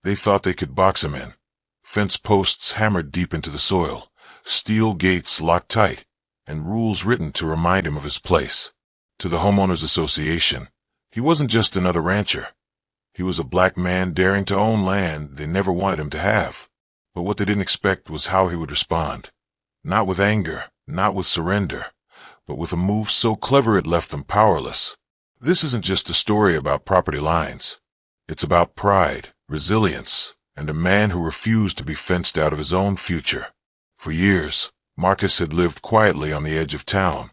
They thought they could box him in. Fence posts hammered deep into the soil, steel gates locked tight, and rules written to remind him of his place. To the homeowners association, he wasn't just another rancher. He was a black man daring to own land they never wanted him to have. But what they didn't expect was how he would respond. Not with anger, not with surrender, but with a move so clever it left them powerless. This isn't just a story about property lines. It's about pride, resilience, and a man who refused to be fenced out of his own future. For years, Marcus had lived quietly on the edge of town,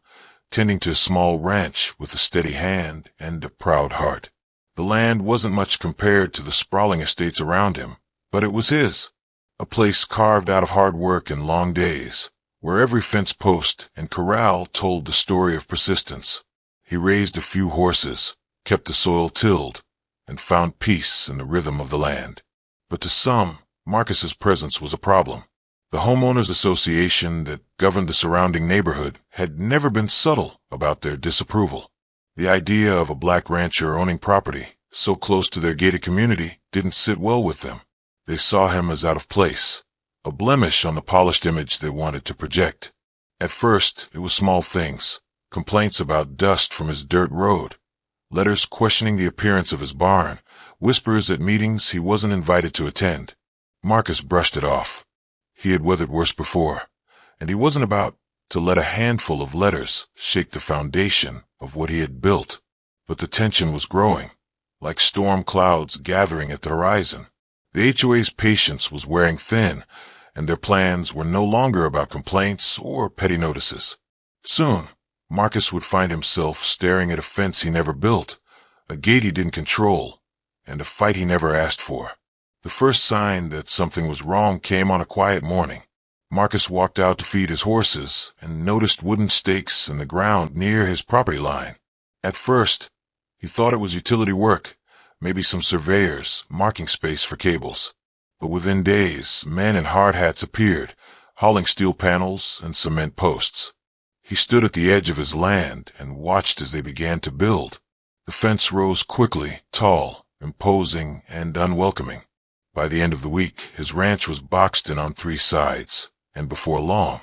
tending to a small ranch with a steady hand and a proud heart. The land wasn't much compared to the sprawling estates around him, but it was his. A place carved out of hard work and long days, where every fence post and corral told the story of persistence. He raised a few horses, kept the soil tilled, and found peace in the rhythm of the land. But to some, Marcus's presence was a problem. The homeowners association that governed the surrounding neighborhood had never been subtle about their disapproval. The idea of a black rancher owning property so close to their gated community didn't sit well with them. They saw him as out of place, a blemish on the polished image they wanted to project. At first, it was small things, complaints about dust from his dirt road, letters questioning the appearance of his barn, whispers at meetings he wasn't invited to attend. Marcus brushed it off. He had weathered worse before, and he wasn't about to let a handful of letters shake the foundation of what he had built. But the tension was growing, like storm clouds gathering at the horizon. The HOA's patience was wearing thin, and their plans were no longer about complaints or petty notices. Soon, Marcus would find himself staring at a fence he never built, a gate he didn't control, and a fight he never asked for. The first sign that something was wrong came on a quiet morning. Marcus walked out to feed his horses and noticed wooden stakes in the ground near his property line. At first, he thought it was utility work, maybe some surveyors marking space for cables. But within days, men in hard hats appeared, hauling steel panels and cement posts. He stood at the edge of his land and watched as they began to build. The fence rose quickly, tall, imposing, and unwelcoming. By the end of the week, his ranch was boxed in on 3 sides, and before long,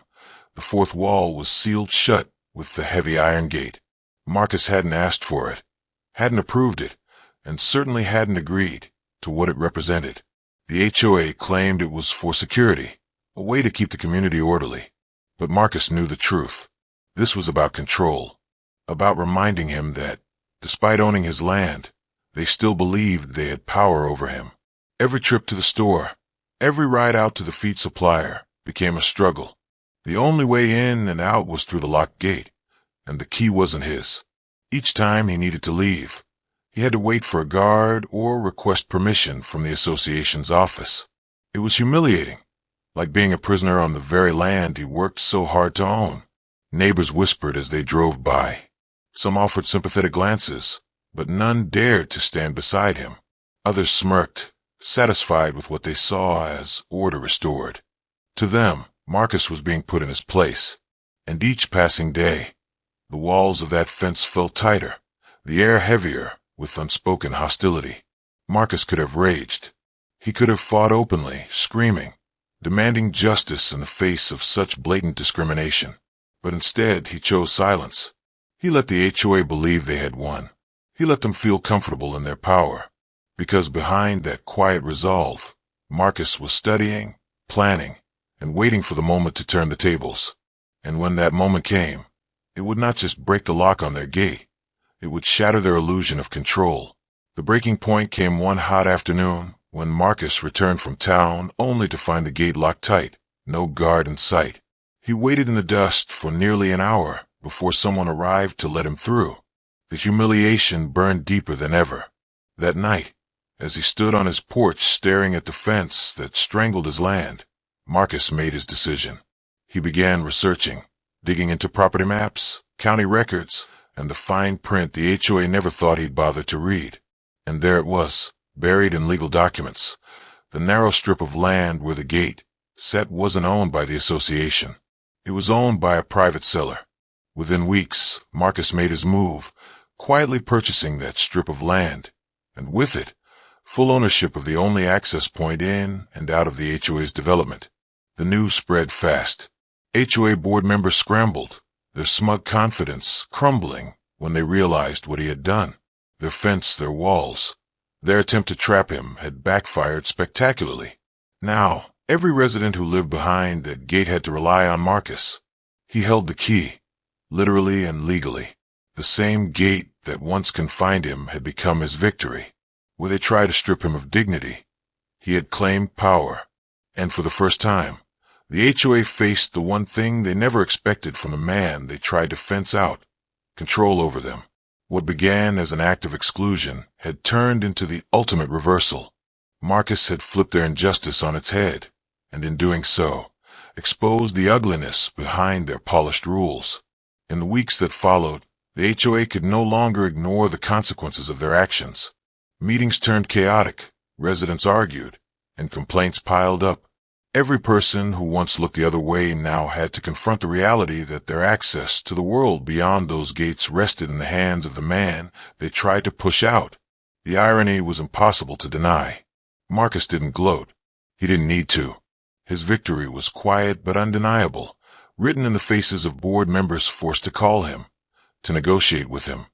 the 4th wall was sealed shut with the heavy iron gate. Marcus hadn't asked for it, hadn't approved it, and certainly hadn't agreed to what it represented. The HOA claimed it was for security, a way to keep the community orderly. But Marcus knew the truth. This was about control, about reminding him that, despite owning his land, they still believed they had power over him. Every trip to the store, every ride out to the feed supplier became a struggle. The only way in and out was through the locked gate, and the key wasn't his. Each time he needed to leave, he had to wait for a guard or request permission from the association's office. It was humiliating, like being a prisoner on the very land he worked so hard to own. Neighbors whispered as they drove by. Some offered sympathetic glances, but none dared to stand beside him. Others smirked, satisfied with what they saw as order restored. To them, Marcus was being put in his place, and each passing day, the walls of that fence felt tighter, the air heavier with unspoken hostility. Marcus could have raged. He could have fought openly, screaming, demanding justice in the face of such blatant discrimination. But instead, he chose silence. He let the HOA believe they had won. He let them feel comfortable in their power. Because behind that quiet resolve, Marcus was studying, planning, and waiting for the moment to turn the tables. And when that moment came, it would not just break the lock on their gate, it would shatter their illusion of control. The breaking point came one hot afternoon when Marcus returned from town only to find the gate locked tight, no guard in sight. He waited in the dust for nearly an hour before someone arrived to let him through. The humiliation burned deeper than ever. That night, as he stood on his porch staring at the fence that strangled his land, Marcus made his decision. He began researching, digging into property maps, county records, and the fine print the HOA never thought he'd bother to read. And there it was, buried in legal documents. The narrow strip of land where the gate sat wasn't owned by the association. It was owned by a private seller. Within weeks, Marcus made his move, quietly purchasing that strip of land, and with it, full ownership of the only access point in and out of the HOA's development. The news spread fast. HOA board members scrambled, their smug confidence crumbling when they realized what he had done. Their fence, their walls, their attempt to trap him had backfired spectacularly. Now, every resident who lived behind that gate had to rely on Marcus. He held the key, literally and legally. The same gate that once confined him had become his victory. Where they tried to strip him of dignity, he had claimed power. And for the first time, the HOA faced the one thing they never expected from the man they tried to fence out: control over them. What began as an act of exclusion had turned into the ultimate reversal. Marcus had flipped their injustice on its head, and in doing so, exposed the ugliness behind their polished rules. In the weeks that followed, the HOA could no longer ignore the consequences of their actions. Meetings turned chaotic, residents argued, and complaints piled up. Every person who once looked the other way now had to confront the reality that their access to the world beyond those gates rested in the hands of the man they tried to push out. The irony was impossible to deny. Marcus didn't gloat. He didn't need to. His victory was quiet but undeniable, written in the faces of board members forced to call him, to negotiate with him,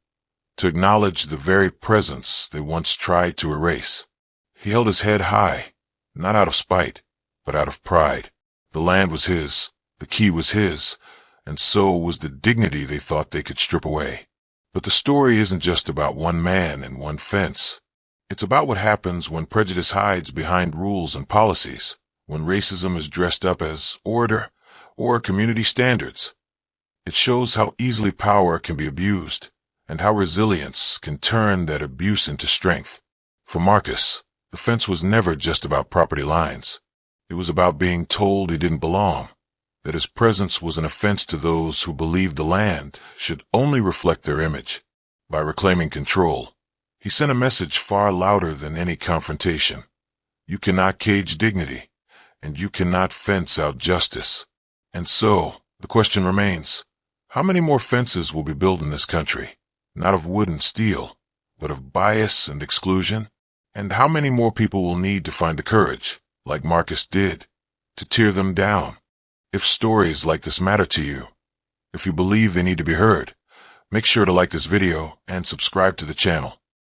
to acknowledge the very presence they once tried to erase. He held his head high, not out of spite, but out of pride. The land was his, the key was his, and so was the dignity they thought they could strip away. But the story isn't just about one man and one fence. It's about what happens when prejudice hides behind rules and policies, when racism is dressed up as order or community standards. It shows how easily power can be abused, and how resilience can turn that abuse into strength. For Marcus, the fence was never just about property lines. It was about being told he didn't belong, that his presence was an offense to those who believed the land should only reflect their image. By reclaiming control, he sent a message far louder than any confrontation. You cannot cage dignity, and you cannot fence out justice. And so, the question remains, how many more fences will be built in this country? Not of wood and steel, but of bias and exclusion? And how many more people will need to find the courage, like Marcus did, to tear them down? If stories like this matter to you, if you believe they need to be heard, make sure to like this video and subscribe to the channel.